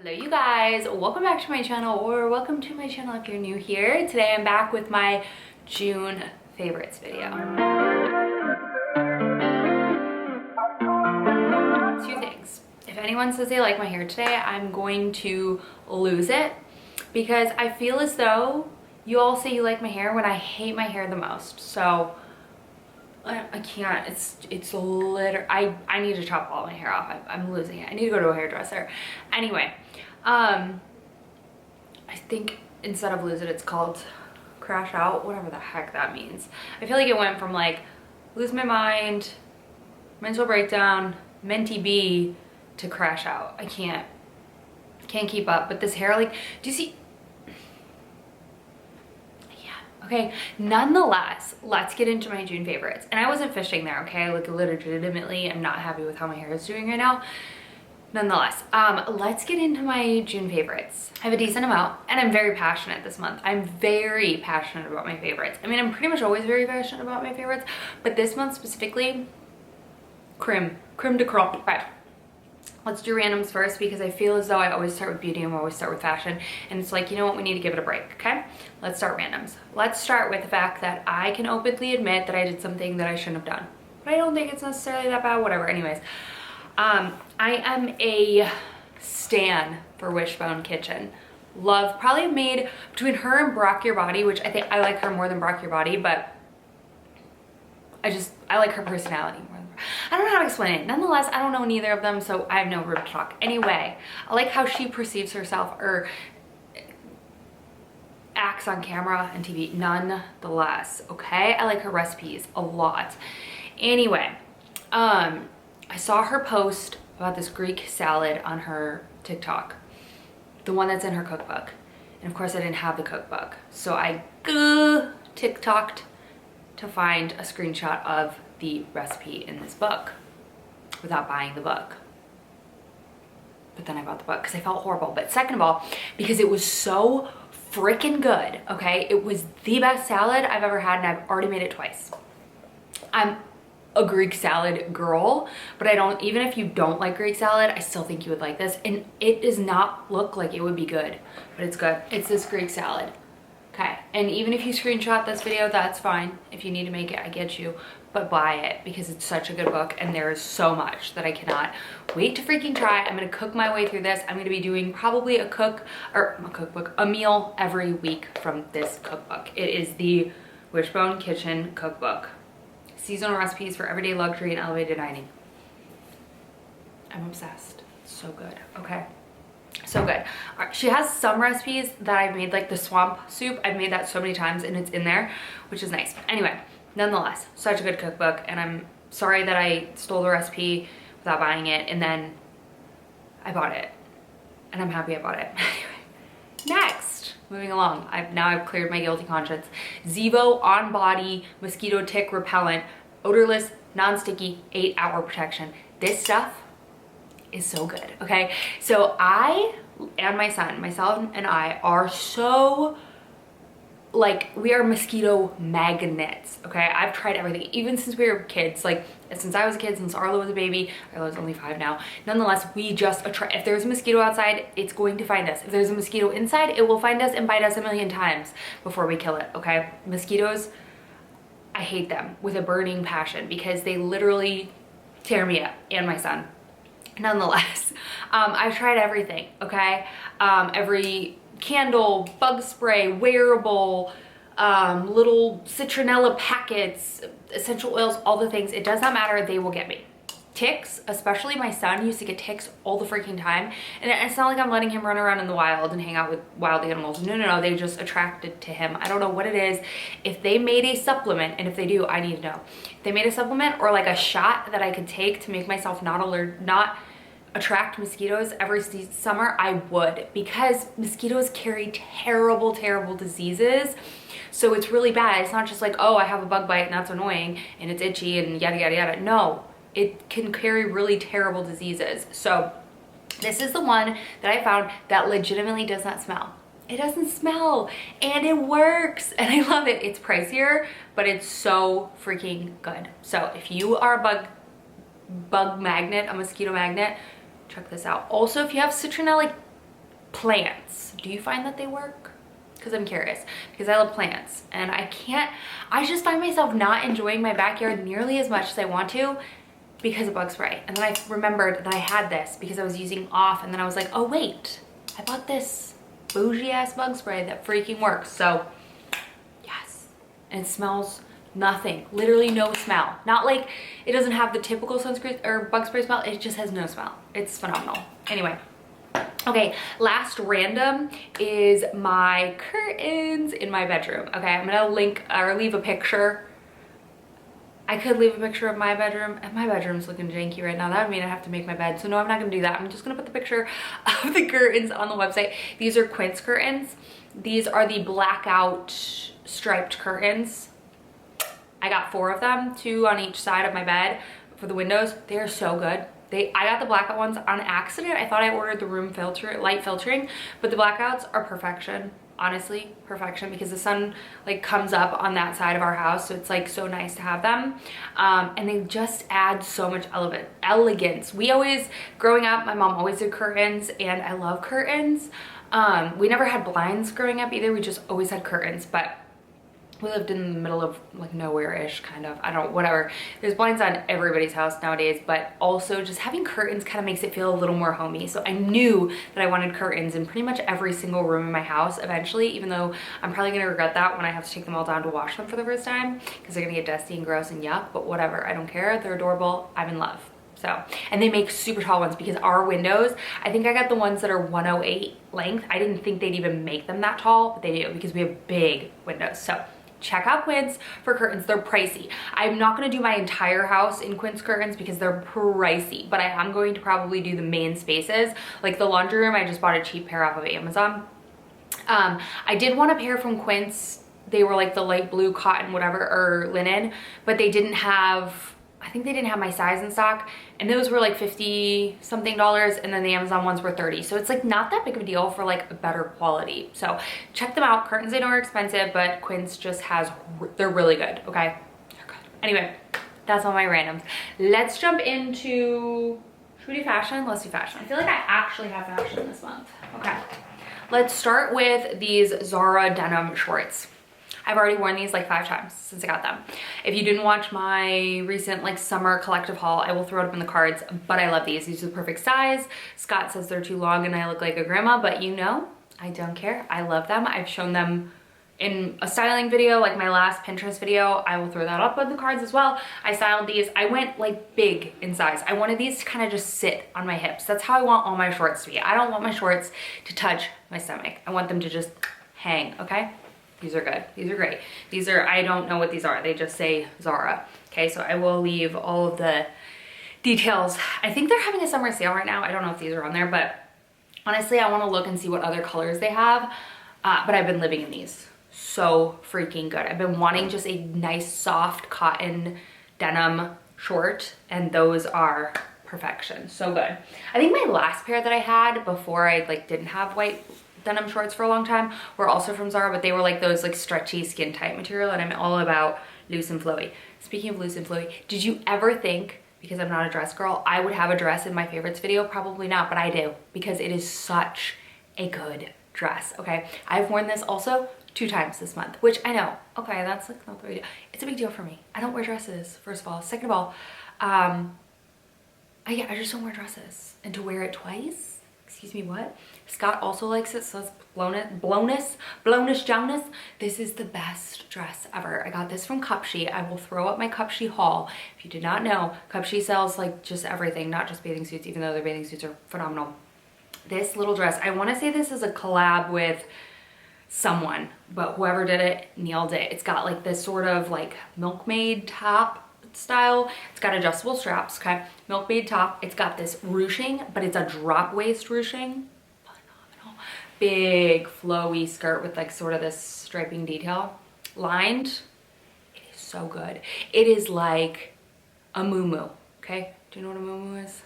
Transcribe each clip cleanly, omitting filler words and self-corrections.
Hello you guys, welcome back to my channel, or welcome to my channel if you're new here. Today I'm back with my June favorites video. Two things. If anyone says they like my hair today, I'm going to lose it because I feel as though you all say you like my hair when I hate my hair the most. So I can't, it's literally, I need to chop all my hair off. I'm losing it. I need to go to a hairdresser. Anyway, I think instead of lose it, it's called crash out, whatever the heck that means. I feel like it went from like lose my mind, mental breakdown, mentee B to crash out. I can't keep up. But this hair, like, do you see? Okay, nonetheless, let's get into my June favorites. And I wasn't fishing there, okay? Like, legitimately, I'm not happy with how my hair is doing right now. Nonetheless, let's get into my June favorites. I have a decent amount, and I'm very passionate this month. I'm very passionate about my favorites. I mean, I'm pretty much always very passionate about my favorites, but this month specifically, creme de crop. Okay. Let's do randoms first because I feel as though I always start with beauty and we always start with fashion. And it's like, you know what, we need to give it a break, okay? Let's start randoms. Let's start with the fact that I can openly admit that I did something that I shouldn't have done. But I don't think it's necessarily that bad, whatever. Anyways, I am a stan for Wishbone Kitchen. Love, probably made between her and Brock Your Body, which I think I like her more than Brock Your Body, but I like her personality more. I don't know how to explain it. Nonetheless, I don't know neither of them, so I have no room to talk. Anyway, I like how she perceives herself or acts on camera and TV, nonetheless, okay? I like her recipes a lot. Anyway, I saw her post about this Greek salad on her TikTok, the one that's in her cookbook. And of course, I didn't have the cookbook. So I TikToked to find a screenshot of the recipe in this book without buying the book. But then I bought the book because I felt horrible. But second of all, because it was so freaking good, okay? It was the best salad I've ever had, and I've already made it twice. I'm a Greek salad girl, but I don't, even if you don't like Greek salad, I still think you would like this. And it does not look like it would be good, but it's good. It's this Greek salad. Okay, and even if you screenshot this video, that's fine. If you need to make it, I get you. But buy it because it's such a good book and there is so much that I cannot wait to freaking try. I'm gonna cook my way through this. I'm gonna be doing probably a meal every week from this cookbook. It is the Wishbone Kitchen cookbook. Seasonal recipes for everyday luxury and elevated dining. I'm obsessed. It's so good, okay? So good. She has some recipes that I've made, like the swamp soup. I've made that so many times and it's in there, which is nice. Anyway, nonetheless, such a good cookbook, and I'm sorry that I stole the recipe without buying it, and then I bought it, and I'm happy I bought it. Anyway, next, moving along. I've cleared my guilty conscience. Zevo On Body Mosquito Tick Repellent, odorless, non-sticky, 8-hour protection. This stuff is so good, okay? So I and my son, myself and I are so, like, we are mosquito magnets, okay? I've tried everything, even since we were kids, like since I was a kid, since Arlo was a baby. Arlo's only 5 now. Nonetheless, we just attract, if there's a mosquito outside, it's going to find us. If there's a mosquito inside, it will find us and bite us a million times before we kill it, okay? Mosquitoes, I hate them with a burning passion because they literally tear me up and my son. Nonetheless, I've tried everything, okay? Every candle, bug spray, wearable, little citronella packets, essential oils, all the things. It does not matter, they will get me. Ticks, especially my son used to get ticks all the freaking time. And it's not like I'm letting him run around in the wild and hang out with wild animals. No, they just attracted to him. I don't know what it is. If they made a supplement, and if they do, I need to know. If they made a supplement or like a shot that I could take to make myself not attract mosquitoes every summer, I would, because mosquitoes carry terrible diseases. So it's really bad. It's not just like, oh, I have a bug bite and that's annoying and it's itchy and yada yada yada. No, it can carry really terrible diseases. So this is the one that I found that legitimately does not smell. It doesn't smell and it works and I love it. It's pricier, but it's so freaking good. So if you are a bug magnet, a mosquito magnet, check this out. Also, if you have citronella plants. Do you find that they work? Because I'm curious, because I love plants and I just find myself not enjoying my backyard nearly as much as I want to because of bug spray. And then I remembered that I had this because I was using off, and then I was like, oh wait, I bought this bougie ass bug spray that freaking works. So yes, and it smells nothing, literally no smell. Not like it doesn't have the typical sunscreen or bug spray smell, it just has no smell. It's phenomenal. Anyway. Okay, last random is my curtains in my bedroom. Okay, I'm gonna link or leave a picture. I could leave a picture of my bedroom, and my bedroom's looking janky right now. That would mean I have to make my bed. So no, I'm not gonna do that. I'm just gonna put the picture of the curtains on the website. These are quince curtains. These are the blackout striped curtains. I got 4 of them, 2 on each side of my bed for the windows. They are so good. I got the blackout ones on accident. I thought I ordered the room filter, light filtering, but the blackouts are perfection. Honestly, perfection, because the sun like comes up on that side of our house, so it's like so nice to have them. And they just add so much elegance. We always, growing up, my mom always did curtains, and I love curtains. We never had blinds growing up either. We just always had curtains, but we lived in the middle of like nowhere-ish, kind of. I don't know, whatever. There's blinds on everybody's house nowadays, but also just having curtains kind of makes it feel a little more homey. So I knew that I wanted curtains in pretty much every single room in my house eventually, even though I'm probably gonna regret that when I have to take them all down to wash them for the first time, because they're gonna get dusty and gross and yuck, but whatever, I don't care. They're adorable. I'm in love. So, and they make super tall ones because our windows, I think I got the ones that are 108 length. I didn't think they'd even make them that tall, but they do because we have big windows. So check out Quince for curtains. They're pricey. I'm not going to do my entire house in Quince curtains because they're pricey, but I am going to probably do the main spaces. Like the laundry room, I just bought a cheap pair off of Amazon. I did want a pair from Quince. They were like the light blue cotton whatever, or linen, but they didn't have, I think they didn't have my size in stock, and those were like 50 something dollars, and then the Amazon ones were 30. So it's like not that big of a deal for like a better quality. So check them out. Curtains, I know are expensive, but Quince just has, they're really good, okay? They're good. Anyway, that's all my randoms. Let's jump into, should we do fashion? Let's do fashion. I feel like I actually have fashion this month. Okay, let's start with these Zara denim shorts. I've already worn these like 5 times since I got them. If you didn't watch my recent like summer collective haul, I will throw it up in the cards, but I love these. These are the perfect size. Scott says they're too long and I look like a grandma, but you know, I don't care. I love them. I've shown them in a styling video, like my last Pinterest video. I will throw that up on the cards as well. I styled these. I went like big in size. I wanted these to kind of just sit on my hips. That's how I want all my shorts to be. I don't want my shorts to touch my stomach. I want them to just hang, okay? These are good. These are great. These are, I don't know what these are. They just say Zara. Okay, so I will leave all of the details. I think they're having a summer sale right now. I don't know if these are on there, but honestly, I want to look and see what other colors they have. But I've been living in these. So freaking good. I've been wanting just a nice soft cotton denim short, and those are perfection. So good. I think my last pair that I had before I like didn't have white denim shorts for a long time were also from Zara, but they were like those like stretchy skin tight material, and I'm all about loose and flowy. Speaking of loose and flowy, did you ever think, because I'm not a dress girl, I would have a dress in my favorites video? Probably not, but I do, because it is such a good dress. Okay, I've worn this also 2 times this month, which I know, okay, that's like not the big deal. It's a big deal for me. I don't wear dresses, first of all. Second of all, I just don't wear dresses, and to wear it twice, excuse me, what? Scott also likes it, so it's Blownish Jonas. This is the best dress ever. I got this from Cupshe. I will throw up my Cupshe haul. If you did not know, Cupshe sells like just everything, not just bathing suits, even though their bathing suits are phenomenal. This little dress, I want to say this is a collab with someone, but whoever did it nailed it. It's got like this sort of like milkmaid top style. It's got adjustable straps, okay? Milkmaid top. It's got this ruching, but it's a drop waist ruching. Phenomenal. Big flowy skirt with like sort of this striping detail. Lined. It is so good. It is like a muumuu, okay? Do you know what a muumuu is?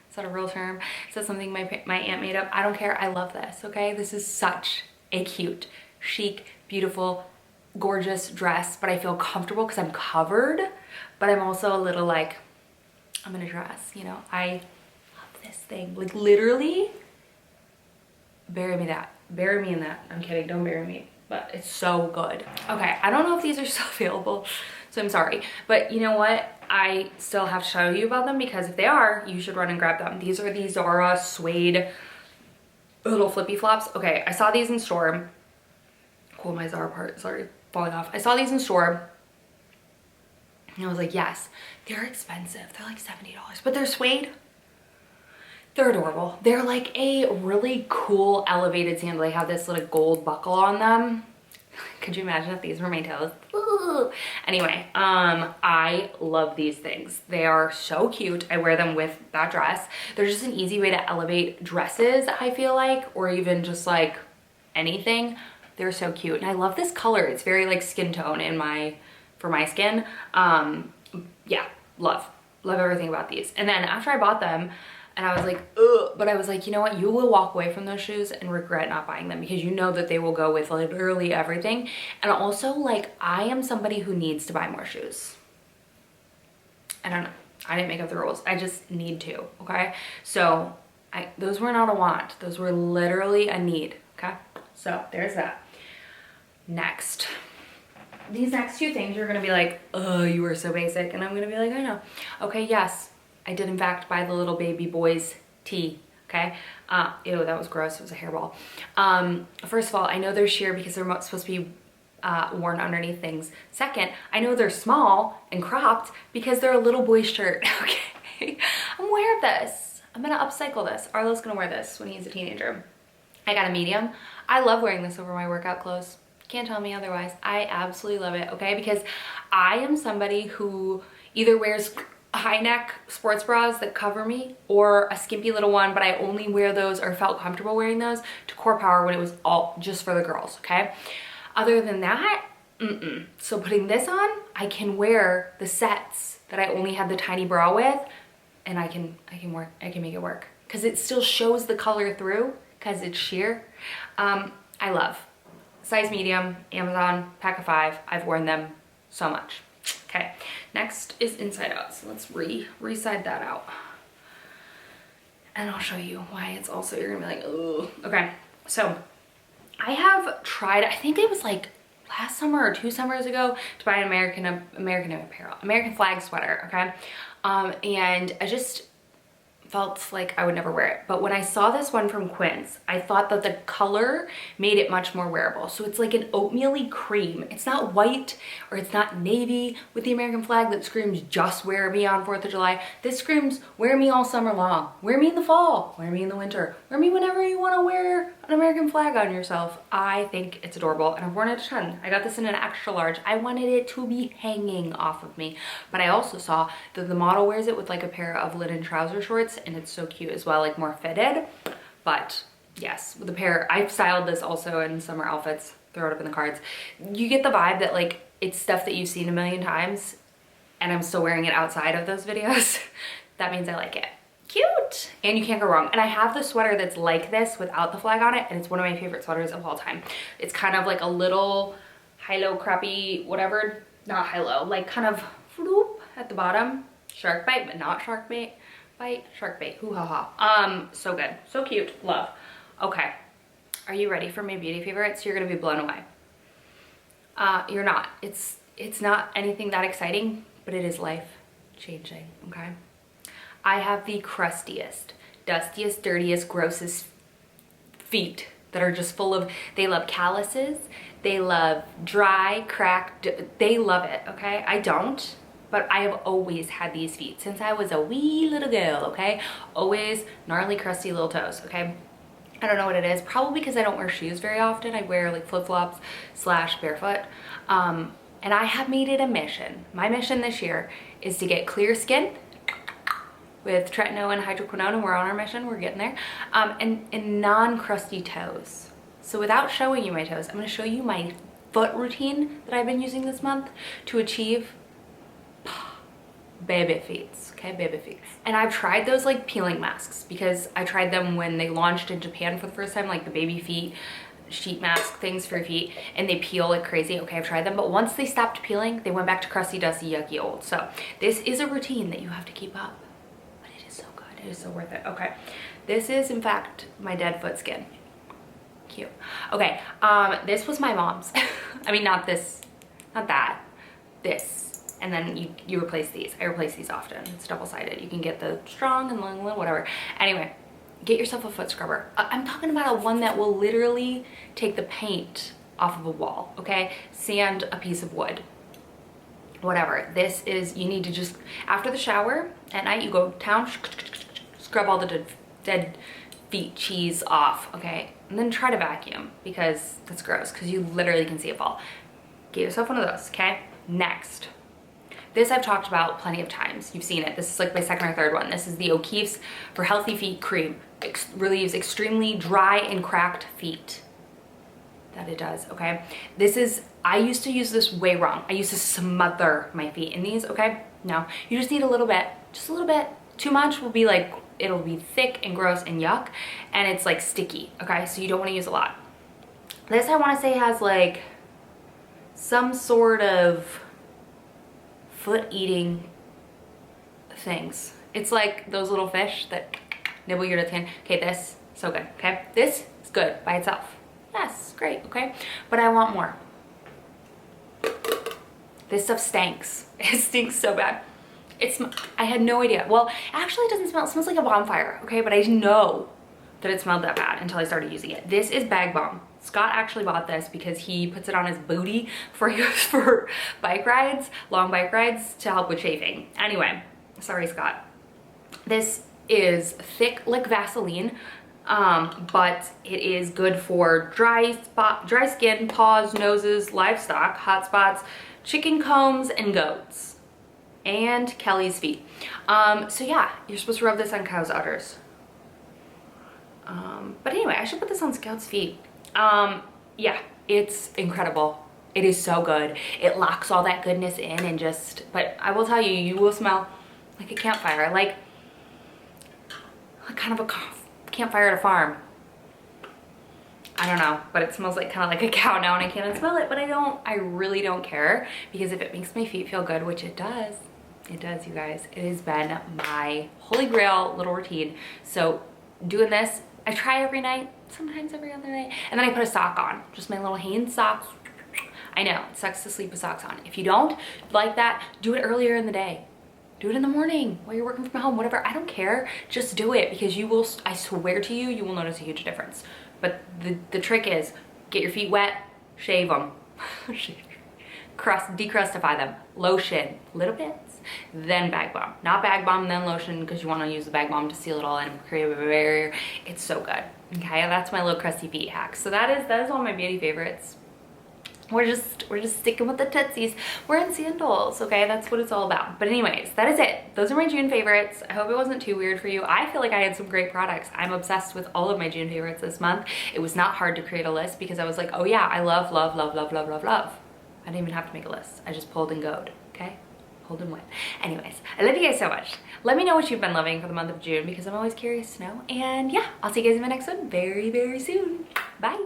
Is that a real term? Is that something my aunt made up? I don't care. I love this, okay? This is such a cute, chic, beautiful, gorgeous dress, but I feel comfortable because I'm covered, but I'm also a little like, I'm in a dress, you know? I love this thing. Like literally, bury me that. Bury me in that. I'm kidding, don't bury me. But it's so good. Okay, I don't know if these are still available, so I'm sorry. But you know what? I still have to tell you about them because if they are, you should run and grab them. These are the Zara suede little flippy flops. Okay, I saw these in store. Cool, my Zara part, sorry, falling off. I saw these in store and I was like, yes, they're expensive. They're like $70, but they're suede. They're adorable. They're like a really cool elevated sandal. They have this little gold buckle on them. Could you imagine if these were my toes? Ooh. Anyway, I love these things. They are so cute. I wear them with that dress. They're just an easy way to elevate dresses, I feel like, or even just like anything. They're so cute. And I love this color. It's very like skin tone for my skin. Yeah, love everything about these. And then after I bought them, and I was like, ugh, but I was like, you know what? You will walk away from those shoes and regret not buying them because you know that they will go with literally everything. And also, like, I am somebody who needs to buy more shoes. I don't know. I didn't make up the rules. I just need to, okay? So those were not a want. Those were literally a need, okay? So there's that. Next. These next two things, you're gonna be like, oh, you were so basic. And I'm gonna be like, I know. Okay, yes. I did in fact buy the little baby boy's tee, okay? Ew, that was gross, it was a hairball. First of all, I know they're sheer because they're supposed to be worn underneath things. Second, I know they're small and cropped because they're a little boy's shirt, okay? I'm aware of this. I'm gonna upcycle this. Arlo's gonna wear this when he's a teenager. I got a medium. I love wearing this over my workout clothes. Can't tell me otherwise. I absolutely love it, okay? Because I am somebody who either wears high neck sports bras that cover me or a skimpy little one, but I only wear those or felt comfortable wearing those to Core Power when it was all just for the girls, okay? Other than that, So putting this on, I can wear the sets that I only had the tiny bra with, and I can make it work because it still shows the color through because it's sheer. I love size medium, Amazon, pack of 5. I've worn them so much. Okay, next is inside out. So let's re-side that out. And I'll show you why it's also, you're gonna be like, oh. Okay, so I have tried, I think it was like last summer or 2 summers ago, to buy an American flag sweater, okay? And I just felt like I would never wear it. But when I saw this one from Quince, I thought that the color made it much more wearable. So it's like an oatmeal-y cream. It's not white or it's not navy with the American flag that screams just wear me on 4th of July. This screams wear me all summer long. Wear me in the fall, wear me in the winter, wear me whenever you want to wear an American flag on yourself. I think it's adorable and I've worn it a ton. I got this in an extra large. I wanted it to be hanging off of me. But I also saw that the model wears it with like a pair of linen trouser shorts, and it's so cute as well, like more fitted. But yes, with a pair, I've styled this also in summer outfits, throw it up in the cards. You get the vibe that like it's stuff that you've seen a million times and I'm still wearing it outside of those videos. That means I like it. Cute, and you can't go wrong. And I have the sweater that's like this without the flag on it, and it's one of my favorite sweaters of all time. It's kind of like a little high-low crappy whatever, not high-low, like kind of floop at the bottom. Shark bite, but not shark bait. Shark bait, hoo ha ha. So good, so cute, love. Okay, are you ready for my beauty favorites? You're gonna be blown away. You're not. It's not anything that exciting, but it is life changing, okay? I have the crustiest, dustiest, dirtiest, grossest feet that are just full of, they love calluses, they love dry, cracked, they love it, okay? I don't, but I have always had these feet since I was a wee little girl, okay? Always gnarly, crusty little toes, okay? I don't know what it is, probably because I don't wear shoes very often. I wear like flip-flops / barefoot. And I have made it a mission. My mission this year is to get clear skin with tretinoin and hydroquinone, and we're on our mission, we're getting there, and non-crusty toes. So without showing you my toes, I'm gonna show you my foot routine that I've been using this month to achieve baby feet, okay, baby feet. And I've tried those like peeling masks because I tried them when they launched in Japan for the first time, like the baby feet sheet mask things for your feet, and they peel like crazy. Okay, I've tried them, but once they stopped peeling, they went back to crusty, dusty, yucky, old. So this is a routine that you have to keep up. It is so worth it. Okay, this is in fact my dead foot skin. Cute. Okay, this was my mom's. I mean, not this, not that, this. And then you replace these. I replace these often. It's double-sided. You can get the strong and long, whatever. Anyway, get yourself a foot scrubber. I'm talking about a one that will literally take the paint off of a wall, okay? Sand a piece of wood. Whatever. This is, you need to just, after the shower at night, you go down, scrub all the dead feet cheese off, okay? And then try to vacuum, because that's gross, because you literally can see it fall. Get yourself one of those, okay? Next. This I've talked about plenty of times. You've seen it. This is like my second or third one. This is the O'Keeffe's for Healthy Feet Cream. Relieves extremely dry and cracked feet. That it does, okay? This is, I used to use this way wrong. I used to smother my feet in these, okay? No, you just need a little bit, just a little bit. Too much will be like, it'll be thick and gross and yuck, and it's like sticky, okay? So you don't wanna use a lot. This I wanna say has like some sort of foot eating things. It's like those little fish that nibble your skin. Okay, this, so good, okay? This is good by itself. Yes, great, okay? But I want more. This stuff stinks. It stinks so bad. I had no idea. Well, actually it doesn't smell, it smells like a bonfire, okay? But I didn't know that it smelled that bad until I started using it. This is Bag Balm. Scott actually bought this because he puts it on his booty for bike rides, long bike rides, to help with chafing. Anyway, sorry Scott. This is thick like Vaseline, but it is good for dry skin, paws, noses, livestock, hot spots, chicken combs, and goats, and Kelly's feet. So yeah, you're supposed to rub this on cow's udders. But anyway, I should put this on Scout's feet. Yeah, it's incredible. It is so good. It locks all that goodness in and just, but I will tell you, you will smell like a campfire, like kind of a campfire at a farm. I don't know, but it smells like kind of like a cow now and I can't smell it, but I really don't care, because if it makes my feet feel good, which it does, you guys. It has been my holy grail little routine. So doing this, I try every night, sometimes every other night, and then I put a sock on, just my little Hanes socks. I know, it sucks to sleep with socks on. If you don't like that, do it earlier in the day. Do it in the morning while you're working from home, whatever, I don't care. Just do it, because you will, I swear to you, you will notice a huge difference. But the trick is, get your feet wet, shave them, decrustify them, lotion, little bits, then Bag Balm. Not Bag Balm, then lotion, because you want to use the Bag Balm to seal it all in and create a barrier. It's so good. Okay, that's my little crusty feet hack. So that is all my beauty favorites. We're just sticking with the tootsies. We're in sandals, okay? That's what it's all about. But anyways, that is it. Those are my June favorites. I hope it wasn't too weird for you. I feel like I had some great products. I'm obsessed with all of my June favorites this month. It was not hard to create a list, because I was like, oh yeah, I love, love, love, love, love, love, love. I didn't even have to make a list. I just pulled and goed, okay? Pulled and went. Anyways, I love you guys so much. Let me know what you've been loving for the month of June, because I'm always curious to know. And yeah, I'll see you guys in my next one very, very soon. Bye.